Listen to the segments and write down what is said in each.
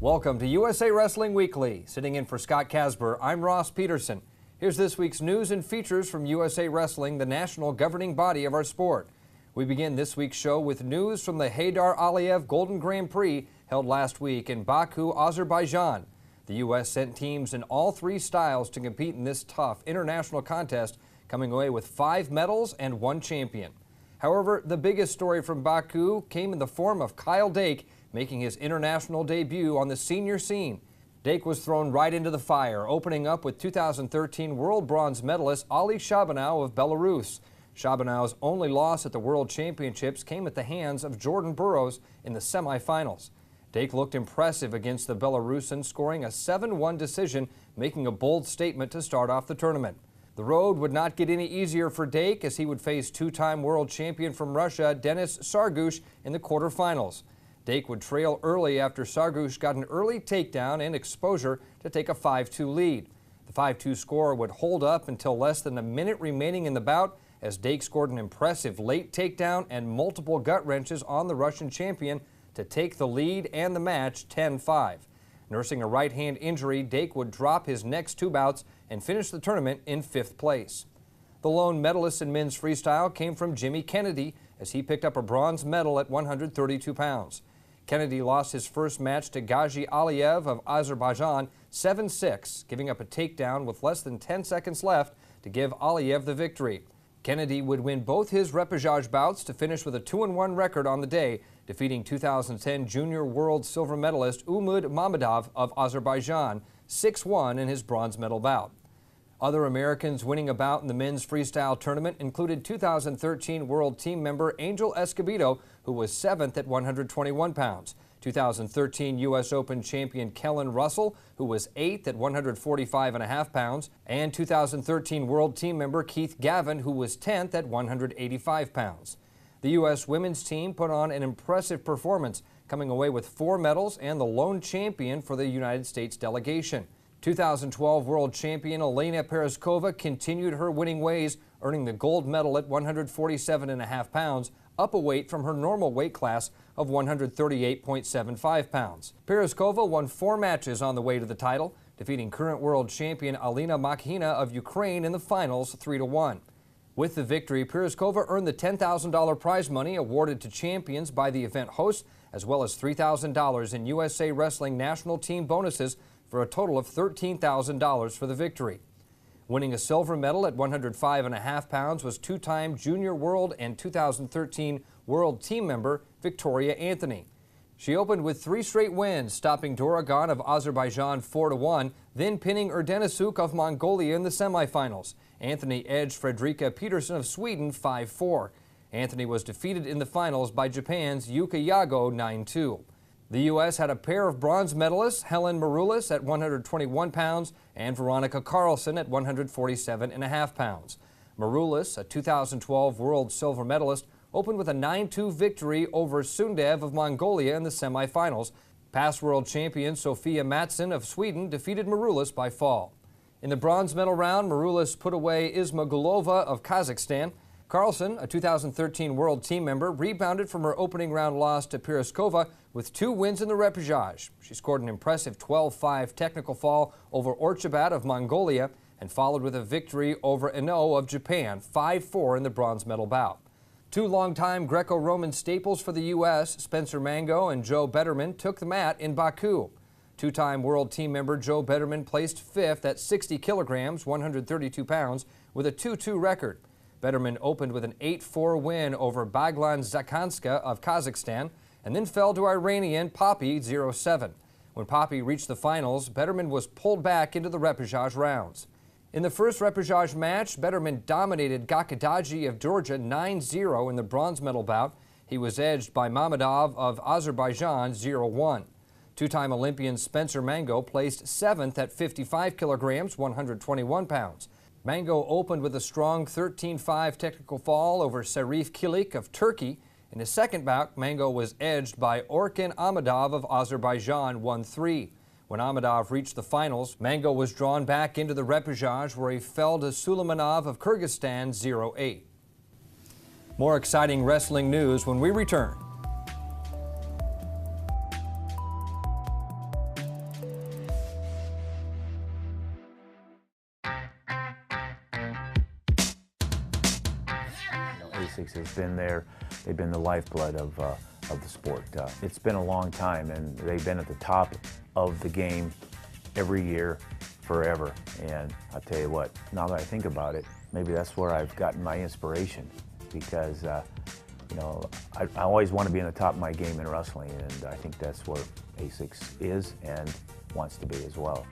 Welcome to USA Wrestling Weekly. Sitting in for Scott Casper, I'm Ross Peterson. Here's this week's news and features from USA Wrestling, the national governing body of our sport. We begin this week's show with news from the Heydar Aliyev Golden Grand Prix held last week in Baku, Azerbaijan. The U.S. sent teams in all three styles to compete in this tough international contest, coming away with 5 medals and 1 champion. However, the biggest story from Baku came in the form of Kyle Dake making his international debut on the senior scene. Dake was thrown right into the fire, opening up with 2013 world bronze medalist Ali Shabanow of Belarus. Shabanow's only loss at the World Championships came at the hands of Jordan Burroughs in the semifinals. Dake looked impressive against the Belarusian, scoring a 7-1 decision, making a bold statement to start off the tournament. The road would not get any easier for Dake as he would face 2-time world champion from Russia, Denis Sargush, in the quarterfinals. Dake would trail early after Sargush got an early takedown and exposure to take a 5-2 lead. The 5-2 score would hold up until less than a minute remaining in the bout as Dake scored an impressive late takedown and multiple gut wrenches on the Russian champion to take the lead and the match 10-5. Nursing a right hand injury, Dake would drop his next 2 bouts and finish the tournament in 5th place. The lone medalist in men's freestyle came from Jimmy Kennedy as he picked up a bronze medal at 132 pounds. Kennedy lost his first match to Gazi Aliyev of Azerbaijan 7-6, giving up a takedown with less than 10 seconds left to give Aliyev the victory. Kennedy would win both his repechage bouts to finish with a 2-1 record on the day, defeating 2010 junior world silver medalist Umud Mammadov of Azerbaijan 6-1 in his bronze medal bout. Other Americans winning a bout in the men's freestyle tournament included 2013 world team member Angel Escobedo, who was 7th at 121 pounds, 2013 U.S. Open champion Kellen Russell, who was 8th at 145.5 pounds, and 2013 world team member Keith Gavin, who was 10th at 185 pounds. The U.S. women's team put on an impressive performance, coming away with 4 medals and the lone champion for the United States delegation. 2012 world champion Elena Perizkova continued her winning ways, earning the gold medal at 147.5 pounds, up a weight from her normal weight class of 138.75 pounds. Perizkova won 4 matches on the way to the title, defeating current world champion Alina Makhina of Ukraine in the finals 3-1. With the victory, Perizkova earned the $10,000 prize money awarded to champions by the event host, as well as $3,000 in USA Wrestling national team bonuses for a total of $13,000 for the victory. Winning a silver medal at 105.5 pounds was 2-time junior world and 2013 world team member Victoria Anthony. She opened with 3 straight wins, stopping Dorogon of Azerbaijan 4-1, then pinning Erdenesuk of Mongolia in the semifinals. Anthony edged Fredrika Peterson of Sweden 5-4. Anthony was defeated in the finals by Japan's Yuka Yago 9-2. The U.S. had a pair of bronze medalists, Helen Maroulis at 121 pounds and Veronica Carlson at 147.5 pounds. Maroulis, a 2012 world silver medalist, opened with a 9-2 victory over Sundev of Mongolia in the semifinals. Past world champion Sofia Mattsson of Sweden defeated Maroulis by fall. In the bronze medal round, Maroulis put away Isma Gulova of Kazakhstan. Carlson, a 2013 world team member, rebounded from her opening round loss to Perizkova with 2 wins in the repechage. She scored an impressive 12-5 technical fall over Orchabat of Mongolia and followed with a victory over Ino of Japan 5-4 in the bronze medal bout. 2 longtime Greco-Roman staples for the U.S., Spencer Mango and Joe Betterman, took the mat in Baku. 2-time world team member Joe Betterman placed 5th at 60 kilograms, 132 pounds, with a 2-2 record. Betterman opened with an 8-4 win over Baglan Zakanska of Kazakhstan and then fell to Iranian Poppy 0-7. When Poppy reached the finals, Betterman was pulled back into the repechage rounds. In the first repechage match, Betterman dominated Gakadaji of Georgia 9-0 in the bronze medal bout. He was edged by Mammadov of Azerbaijan 0-1. 2-time Olympian Spencer Mango placed 7th at 55 kilograms, 121 pounds. Mango opened with a strong 13-5 technical fall over Serif Kilik of Turkey. In his second bout, Mango was edged by Orkan Amadov of Azerbaijan 1-3. When Amadov reached the finals, Mango was drawn back into the repechage where he fell to Suleymanov of Kyrgyzstan 0-8. More exciting wrestling news when we return. ASICS has been there. They've been the lifeblood of the sport. It's been a long time, and they've been at the top of the game every year, forever. And I'll tell you what, now that I think about it, maybe that's where I've gotten my inspiration, because you know, I always want to be in the top of my game in wrestling, and I think that's where ASICS is and wants to be as well.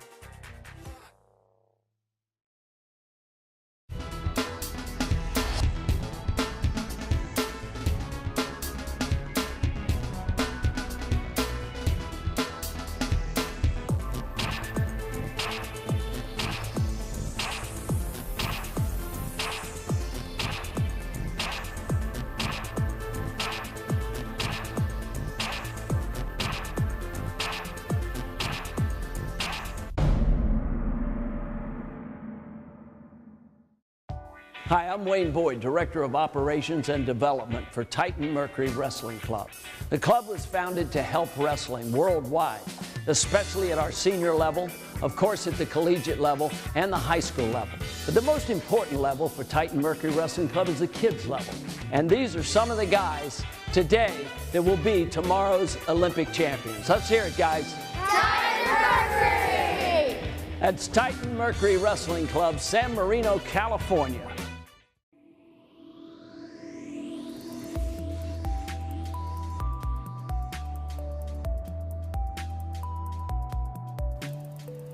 Hi, I'm Wayne Boyd, Director of Operations and Development for Titan Mercury Wrestling Club. The club was founded to help wrestling worldwide, especially at our senior level, of course at the collegiate level and the high school level. But the most important level for Titan Mercury Wrestling Club is the kids level. And these are some of the guys today that will be tomorrow's Olympic champions. Let's hear it, guys. Titan Mercury! That's Titan Mercury Wrestling Club, San Marino, California.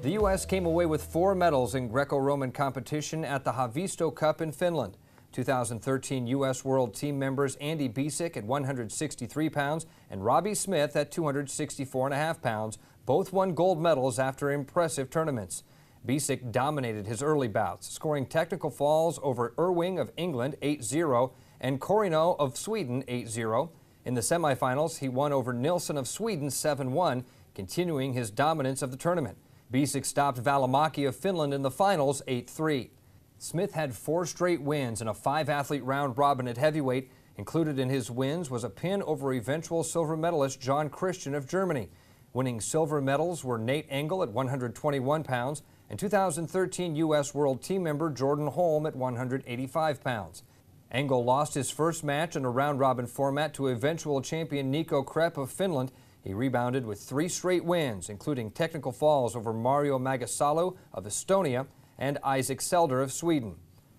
The U.S. came away with 4 medals in Greco-Roman competition at the Javisto Cup in Finland. 2013 U.S. World Team members Andy Bisick at 163 pounds and Robbie Smith at 264.5 pounds both won gold medals after impressive tournaments. Bisick dominated his early bouts, scoring technical falls over Irving of England 8-0 and Corino of Sweden 8-0. In the semifinals, he won over Nilsson of Sweden 7-1, continuing his dominance of the tournament. Bisick stopped Välimäki of Finland in the finals 8-3. Smith had 4 straight wins in a 5-athlete round robin at heavyweight. Included in his wins was a pin over eventual silver medalist John Christian of Germany. Winning silver medals were Nate Engel at 121 pounds and 2013 U.S. World Team member Jordan Holm at 185 pounds. Engel lost his first match in a round-robin format to eventual champion Nico Krepp of Finland. He rebounded with 3 straight wins, including technical falls over Mario Magasalu of Estonia and Isaac Selder of Sweden.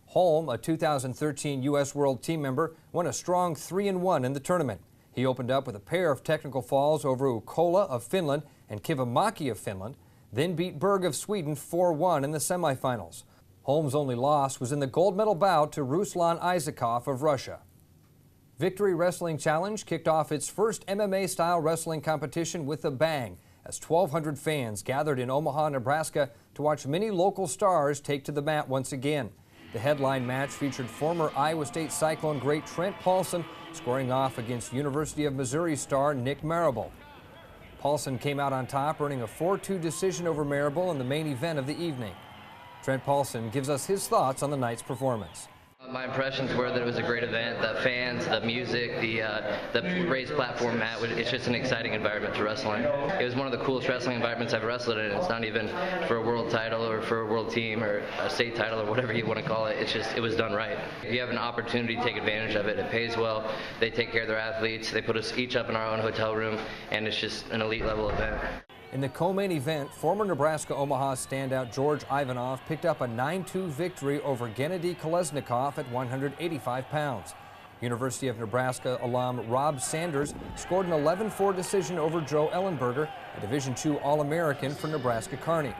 Holm, a 2013 U.S. World Team member, won a strong 3-1 in the tournament. He opened up with a pair of technical falls over Ukkola of Finland and Kivimäki of Finland, then beat Berg of Sweden 4-1 in the semifinals. Holm's only loss was in the gold medal bout to Ruslan Isakov of Russia. Victory Wrestling Challenge kicked off its first MMA-style wrestling competition with a bang as 1,200 fans gathered in Omaha, Nebraska to watch many local stars take to the mat once again. The headline match featured former Iowa State Cyclone great Trent Paulson scoring off against University of Missouri star Nick Marable. Paulson came out on top, earning a 4-2 decision over Marable in the main event of the evening. Trent Paulson gives us his thoughts on the night's performance. My impressions were that it was a great event. The fans, the music, the raised platform mat, it's just an exciting environment to wrestling. It was one of the coolest wrestling environments I've wrestled in. It's not even for a world title or for a world team or a state title or whatever you want to call it. It's just, it was done right. If you have an opportunity to take advantage of it, it pays well. They take care of their athletes. They put us each up in our own hotel room, and it's just an elite level event. In the co-main event, former Nebraska Omaha standout George Ivanov picked up a 9-2 victory over Gennady Kolesnikov at 185 pounds. University of Nebraska alum Rob Sanders scored an 11-4 decision over Joe Ellenberger, a Division II All-American for Nebraska Kearney.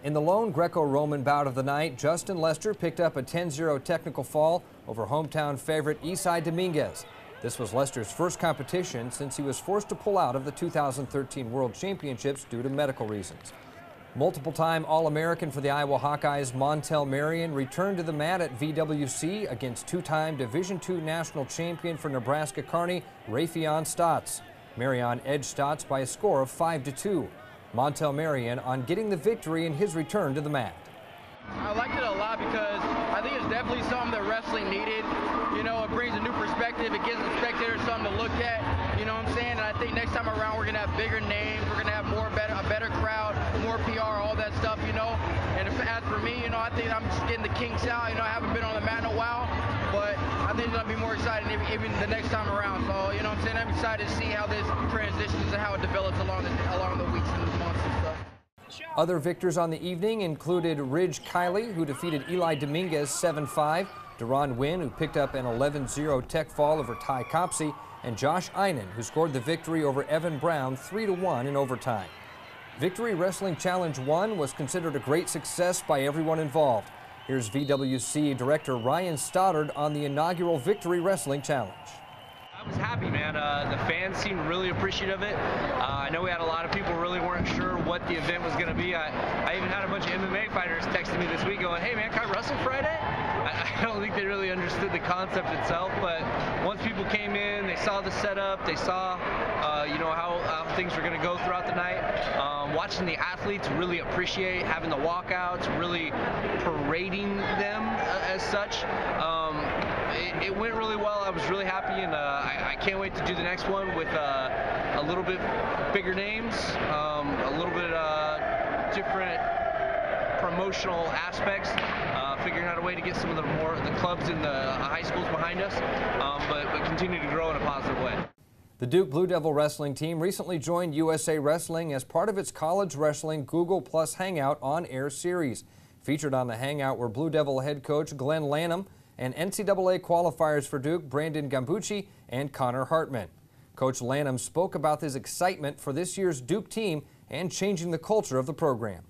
In the lone Greco-Roman bout of the night, Justin Lester picked up a 10-0 technical fall over hometown favorite Isai Dominguez. This was Lester's first competition since he was forced to pull out of the 2013 World Championships due to medical reasons. Multiple-time All-American for the Iowa Hawkeyes, Montel Marion returned to the mat at VWC against 2-time Division II national champion for Nebraska Kearney, Raytheon Stotts. Marion edged Stotts by a score of 5-2. Montel Marion on getting the victory in his return to the mat. I liked it a lot because I think it's definitely something that wrestling needed. You know, it brings a new perspective. It gives the spectators something to look at. You know what I'm saying? And I think next time around we're going to have bigger names. We're going to have a better crowd, more PR, all that stuff, you know. And as for me, you know, I think I'm just getting the kinks out. You know, I haven't been on the mat in a while. But I think it's going to be more exciting even the next time around. So, you know what I'm saying? I'm excited to see how this transitions and how it develops along the weeks and the months and stuff. Other victors on the evening included Ridge Kiley, who defeated Eli Dominguez 7-5, Deron Wynn, who picked up an 11-0 tech fall over Ty Copsey, and Josh Einan, who scored the victory over Evan Brown 3-1 in overtime. Victory Wrestling Challenge 1 was considered a great success by everyone involved. Here's VWC Director Ryan Stoddard on the inaugural Victory Wrestling Challenge. I was happy, man. The fans seemed really appreciative of it. I know we had a lot of people really weren't sure what the event was going to be. I even had a bunch of MMA fighters texting me this week going, hey man, can I wrestle Friday? I don't think they really understood the concept itself, but once people came in, they saw the setup, they saw how things were going to go throughout the night. Watching the athletes really appreciate having the walkouts, really parading them as such. It went really well. I was really happy, and I can't wait to do the next one with a little bit bigger names, a little bit different promotional aspects, figuring out a way to get some of the clubs in the high schools behind us, but continue to grow in a positive way. The Duke Blue Devil wrestling team recently joined USA Wrestling as part of its College Wrestling Google Plus Hangout on-air series. Featured on the Hangout were Blue Devil head coach Glenn Lanham and NCAA qualifiers for Duke Brandon Gambucci and Connor Hartman. Coach Lanham spoke about his excitement for this year's Duke team and changing the culture of the program.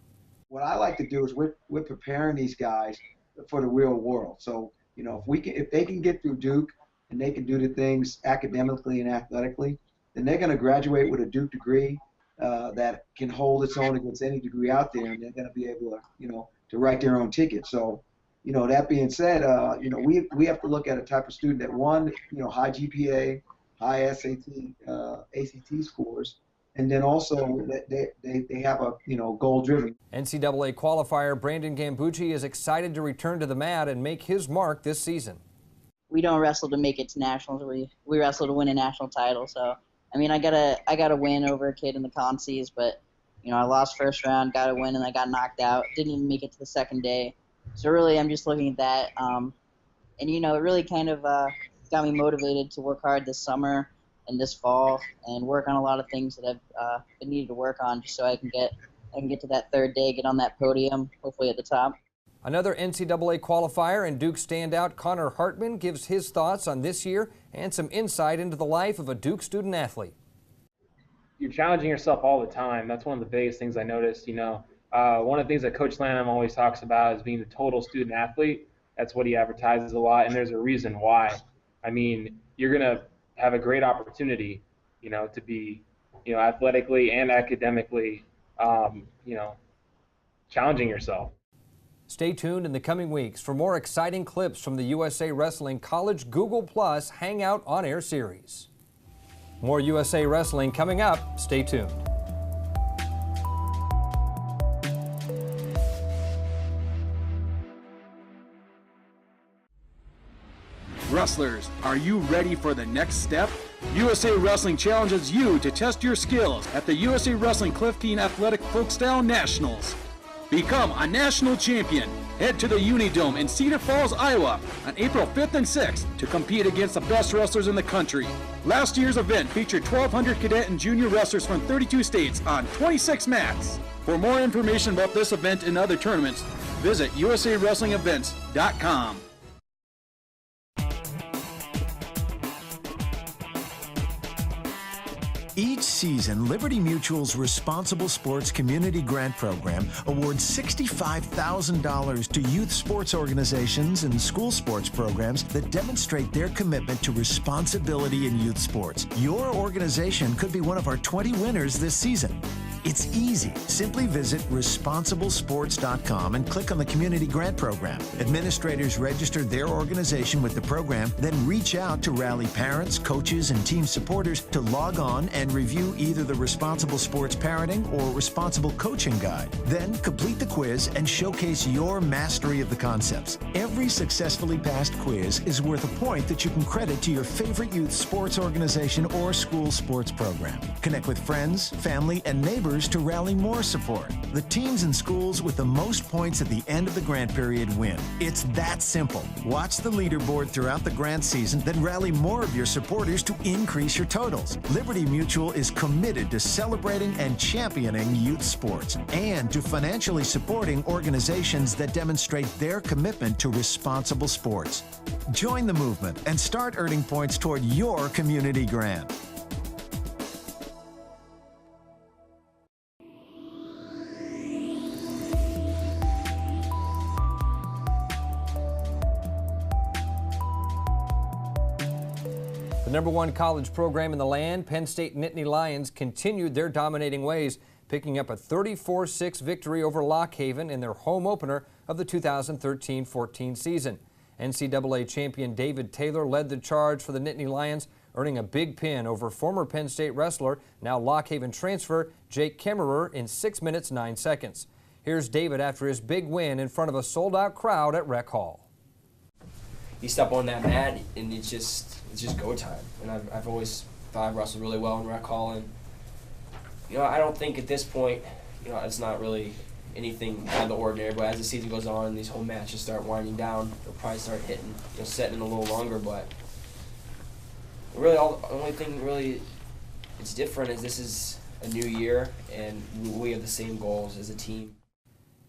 What I like to do is we're preparing these guys for the real world. So, you know, if they can get through Duke and they can do the things academically and athletically, then they're going to graduate with a Duke degree that can hold its own against any degree out there, and they're going to be able to, to write their own ticket. So, that being said, we have to look at a type of student that high GPA, high SAT, ACT scores, and then also they have a goal-driven. NCAA qualifier Brandon Gambucci is excited to return to the mat and make his mark this season. We don't wrestle to make it to nationals. We wrestle to win a national title. So I mean, I got a win over a kid in the consies, but I lost first round, got a win, and I got knocked out. Didn't even make it to the second day. So really, I'm just looking at that, and it really kind of got me motivated to work hard this summer and this fall and work on a lot of things that I've been needed to work on, just so I can get to that third day, get on that podium, hopefully at the top. Another NCAA qualifier and Duke standout Connor Hartman gives his thoughts on this year and some insight into the life of a Duke student athlete. You're challenging yourself all the time. That's one of the biggest things I noticed. One of the things that Coach Lanham always talks about is being the total student athlete. That's what he advertises a lot, and there's a reason why. I mean, you're going to have a great opportunity, to be, athletically and academically, challenging yourself. Stay tuned in the coming weeks for more exciting clips from the USA Wrestling College Google Plus Hangout on-air series. More USA Wrestling coming up. Stay tuned. Wrestlers, are you ready for the next step? USA Wrestling challenges you to test your skills at the USA Wrestling Cliff King Athletic Folkstyle Nationals. Become a national champion. Head to the Unidome in Cedar Falls, Iowa on April 5th and 6th to compete against the best wrestlers in the country. Last year's event featured 1,200 cadet and junior wrestlers from 32 states on 26 mats. For more information about this event and other tournaments, visit usawrestlingevents.com. Each season, Liberty Mutual's Responsible Sports Community Grant Program awards $65,000 to youth sports organizations and school sports programs that demonstrate their commitment to responsibility in youth sports. Your organization could be one of our 20 winners this season. It's easy. Simply visit responsiblesports.com and click on the Community Grant Program. Administrators register their organization with the program, then reach out to rally parents, coaches, and team supporters to log on and review either the Responsible Sports Parenting or Responsible Coaching Guide. Then complete the quiz and showcase your mastery of the concepts. Every successfully passed quiz is worth a point that you can credit to your favorite youth sports organization or school sports program. Connect with friends, family, and neighbors supporters to rally more support. The teams and schools with the most points at the end of the grant period win. It's that simple. Watch the leaderboard throughout the grant season, then rally more of your supporters to increase your totals. Liberty Mutual is committed to celebrating and championing youth sports and to financially supporting organizations that demonstrate their commitment to responsible sports. Join the movement and start earning points toward your community grant. The #1 college program in the land, Penn State Nittany Lions, continued their dominating ways, picking up a 34-6 victory over Lock Haven in their home opener of the 2013-14 season. NCAA champion David Taylor led the charge for the Nittany Lions, earning a big pin over former Penn State wrestler, now Lock Haven transfer Jake Varner in 6 minutes 9 seconds. Here's David after his big win in front of a sold-out crowd at Rec Hall. You step on that mat and it's just go time. And I've always thought I've wrestled really well in Rec Hall, and I don't think at this point, it's not really anything out of the ordinary. But as the season goes on, these whole matches start winding down. They'll probably start hitting, setting in a little longer. But really, the only thing really it's different is this is a new year, and we have the same goals as a team.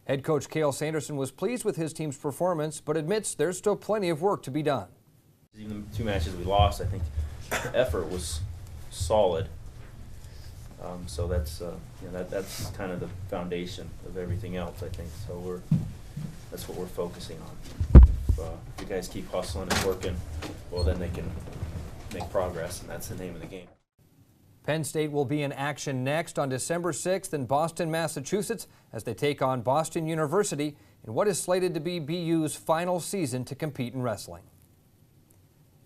Head coach Cale Sanderson was pleased with his team's performance, but admits there's still plenty of work to be done. Even the 2 matches we lost, I think the effort was solid. So that's that's kind of the foundation of everything else, I think. So that's what we're focusing on. If you guys keep hustling and working, well, then they can make progress, and that's the name of the game. Penn State will be in action next on December 6th in Boston, Massachusetts, as they take on Boston University in what is slated to be BU's final season to compete in wrestling.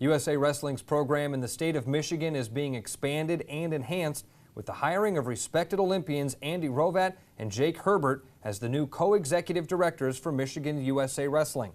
USA Wrestling's program in the state of Michigan is being expanded and enhanced with the hiring of respected Olympians Andy Rovat and Jake Herbert as the new co-executive directors for Michigan USA Wrestling.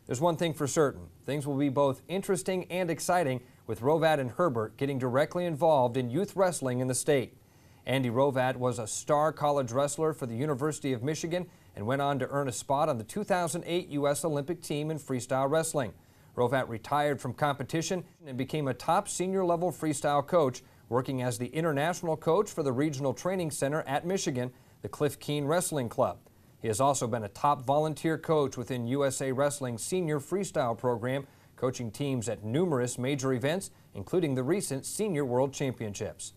There's one thing for certain, things will be both interesting and exciting with Rovat and Herbert getting directly involved in youth wrestling in the state. Andy Rovat was a star college wrestler for the University of Michigan and went on to earn a spot on the 2008 U.S. Olympic team in freestyle wrestling. Rovat retired from competition and became a top senior-level freestyle coach, working as the international coach for the Regional Training Center at Michigan, the Cliff Keen Wrestling Club. He has also been a top volunteer coach within USA Wrestling's senior freestyle program, coaching teams at numerous major events, including the recent Senior World Championships.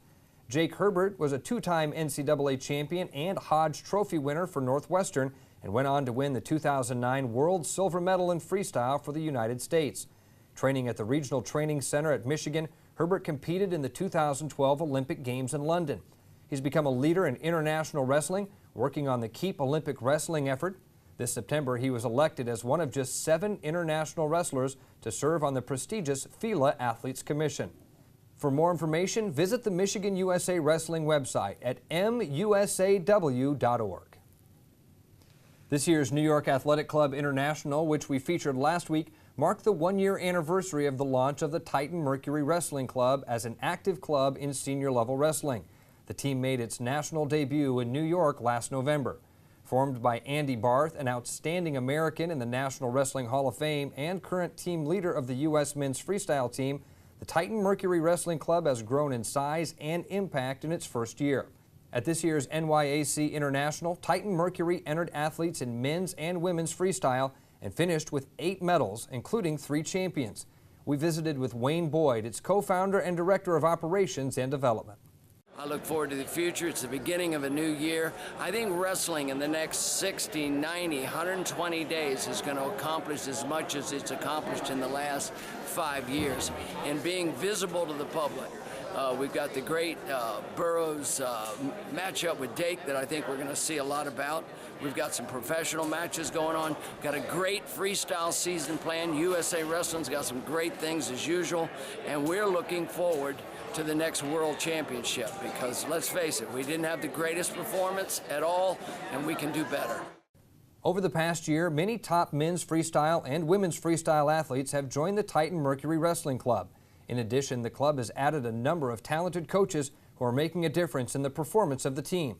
Jake Herbert was a 2-time NCAA champion and Hodge Trophy winner for Northwestern and went on to win the 2009 World Silver Medal in freestyle for the United States. Training at the Regional Training Center at Michigan, Herbert competed in the 2012 Olympic Games in London. He's become a leader in international wrestling, working on the Keep Olympic Wrestling effort. This September, he was elected as one of just 7 international wrestlers to serve on the prestigious FILA Athletes Commission. For more information, visit the Michigan USA Wrestling website at musaw.org. This year's New York Athletic Club International, which we featured last week, marked the 1-year anniversary of the launch of the Titan Mercury Wrestling Club as an active club in senior-level wrestling. The team made its national debut in New York last November. Formed by Andy Barth, an outstanding American in the National Wrestling Hall of Fame and current team leader of the U.S. men's freestyle team, the Titan Mercury Wrestling Club has grown in size and impact in its first year. At this year's NYAC International, Titan Mercury entered athletes in men's and women's freestyle and finished with 8 medals, including 3 champions. We visited with Wayne Boyd, its co-founder and director of operations and development. I look forward to the future. It's the beginning of a new year. I think wrestling in the next 60, 90, 120 days is going to accomplish as much as it's accomplished in the last 5 years. And being visible to the public. We've got the great Burroughs matchup with Dake that I think we're going to see a lot about. We've got some professional matches going on. Got a great freestyle season planned. USA Wrestling's got some great things as usual. And we're looking forward to the next World Championship because, let's face it, we didn't have the greatest performance at all, and we can do better. Over the past year, many top men's freestyle and women's freestyle athletes have joined the Titan Mercury Wrestling Club. In addition, the club has added a number of talented coaches who are making a difference in the performance of the team.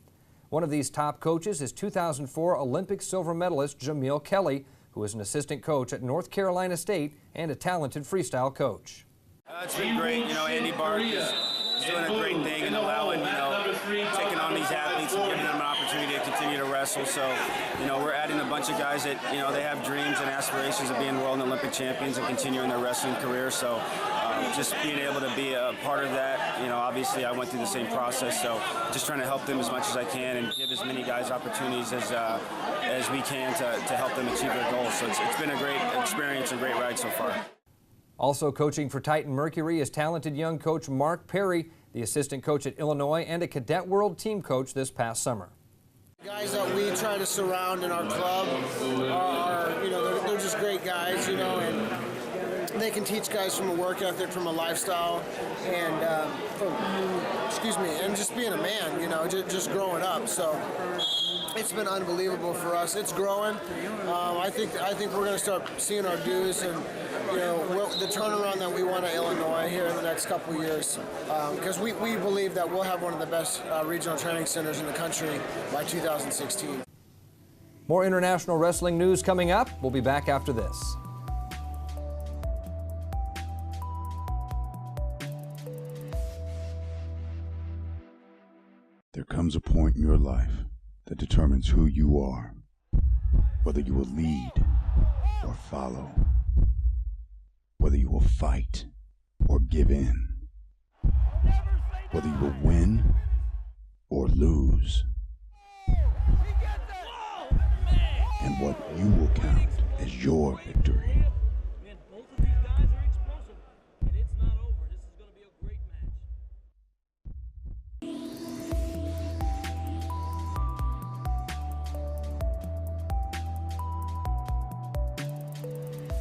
One of these top coaches is 2004 Olympic silver medalist Jamil Kelly, who is an assistant coach at North Carolina State and a talented freestyle coach. It's been great. Andy Bark is doing a great thing and allowing, taking on these athletes and giving them an opportunity to continue to wrestle. So, we're adding a bunch of guys that, they have dreams and aspirations of being world and Olympic champions and continuing their wrestling career. So, just being able to be a part of that, obviously I went through the same process. So, just trying to help them as much as I can and give as many guys opportunities as we can to help them achieve their goals. So, it's been a great experience and great ride so far. Also coaching for Titan Mercury is talented young coach Mark Perry, the assistant coach at Illinois and a Cadet World team coach this past summer. Guys that we try to surround in our club are they're just great guys, and they can teach guys from a work ethic, from a lifestyle, and and just being a man, just growing up. So it's been unbelievable for us. It's growing. I think we're going to start seeing our dues and the turnaround that we want at Illinois here in the next couple of years, because we believe that we'll have one of the best regional training centers in the country by 2016. More international wrestling news coming up. We'll be back after this. There comes a point in your life that determines who you are, whether you will lead or follow, whether you will fight or give in, whether you will win or lose, and what you will count as your victory.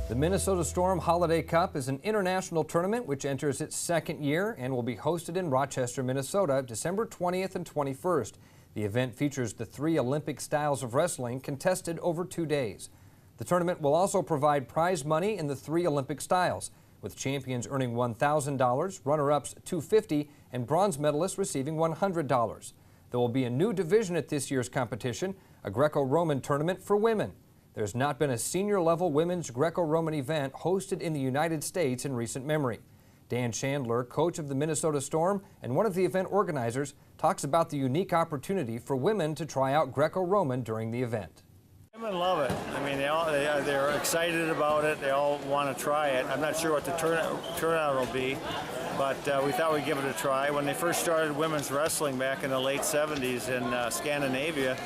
The Minnesota Storm Holiday Cup is an international tournament which enters its second year and will be hosted in Rochester, Minnesota, December 20th and 21st. The event features the 3 Olympic styles of wrestling contested over 2 days. The tournament will also provide prize money in the 3 Olympic styles, with champions earning $1,000, runner-ups $250, and bronze medalists receiving $100. There will be a new division at this year's competition, a Greco-Roman tournament for women. There's not been a senior-level women's Greco-Roman event hosted in the United States in recent memory. Dan Chandler, coach of the Minnesota Storm and one of the event organizers, talks about the unique opportunity for women to try out Greco-Roman during the event. Women love it. I mean, they're excited about it. They all want to try it. I'm not sure what the turnout will be, but we thought we'd give it a try. When they first started women's wrestling back in the late 70s in Scandinavia,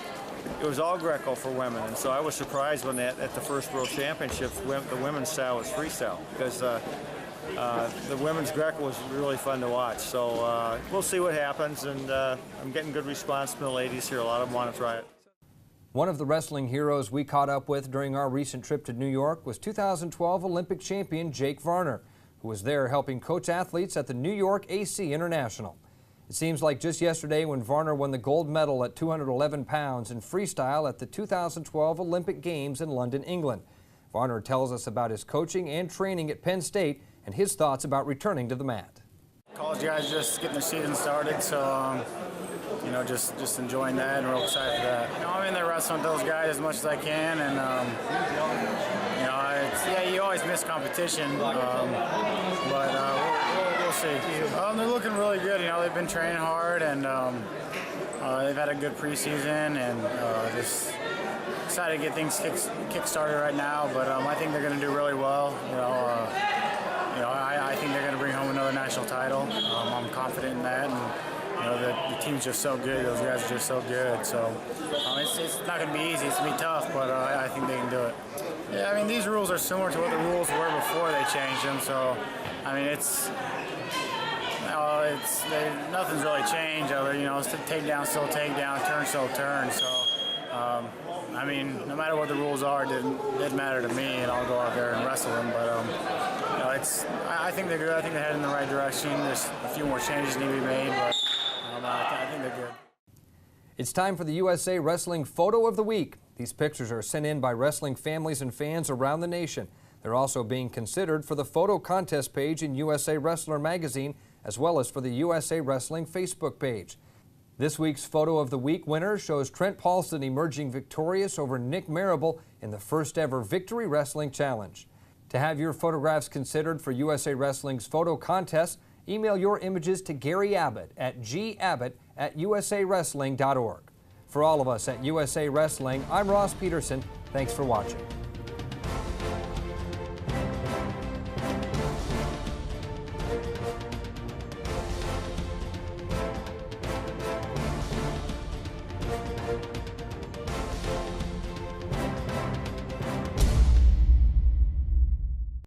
it was all Greco for women, and so I was surprised when at the first World Championships, the women's style was freestyle, because the women's Greco was really fun to watch. So we'll see what happens, and I'm getting good response from the ladies here. A lot of them want to try it. One of the wrestling heroes we caught up with during our recent trip to New York was 2012 Olympic champion Jake Varner, who was there helping coach athletes at the New York AC International. It seems like just yesterday when Varner won the gold medal at 211 pounds in freestyle at the 2012 Olympic Games in London, England. Varner tells us about his coaching and training at Penn State and his thoughts about returning to the mat. College guys just getting their season started, so just enjoying that and real excited for that. I'm in there wrestling with those guys as much as I can, and you always miss competition, but we'll see. They're looking really good. They've been training hard, and they've had a good preseason, and just excited to get things kick-started right now. But I think they're going to do really well. I think they're going to bring home another national title. I'm confident in that, and the team's just so good. Those guys are just so good. So it's not going to be easy. It's going to be tough, but I think they can do it. Yeah, I mean, these rules are similar to what the rules were before they changed them. So, I mean, nothing's really changed. It's takedown, still takedown, turn, still turn. So, I mean, no matter what the rules are, it didn't matter to me, and I'll go out there and wrestle them. But I think they're good. I think they're heading in the right direction. There's a few more changes need to be made, but I think they're good. It's time for the USA Wrestling Photo of the Week. These pictures are sent in by wrestling families and fans around the nation. They're also being considered for the photo contest page in USA Wrestler magazine, as well as for the USA Wrestling Facebook page. This week's Photo of the Week winner shows Trent Paulson emerging victorious over Nick Marable in the first ever Victory Wrestling Challenge. To have your photographs considered for USA Wrestling's photo contest, email your images to Gary Abbott at gabbott@usawrestling.org. For all of us at USA Wrestling, I'm Ross Peterson. Thanks for watching.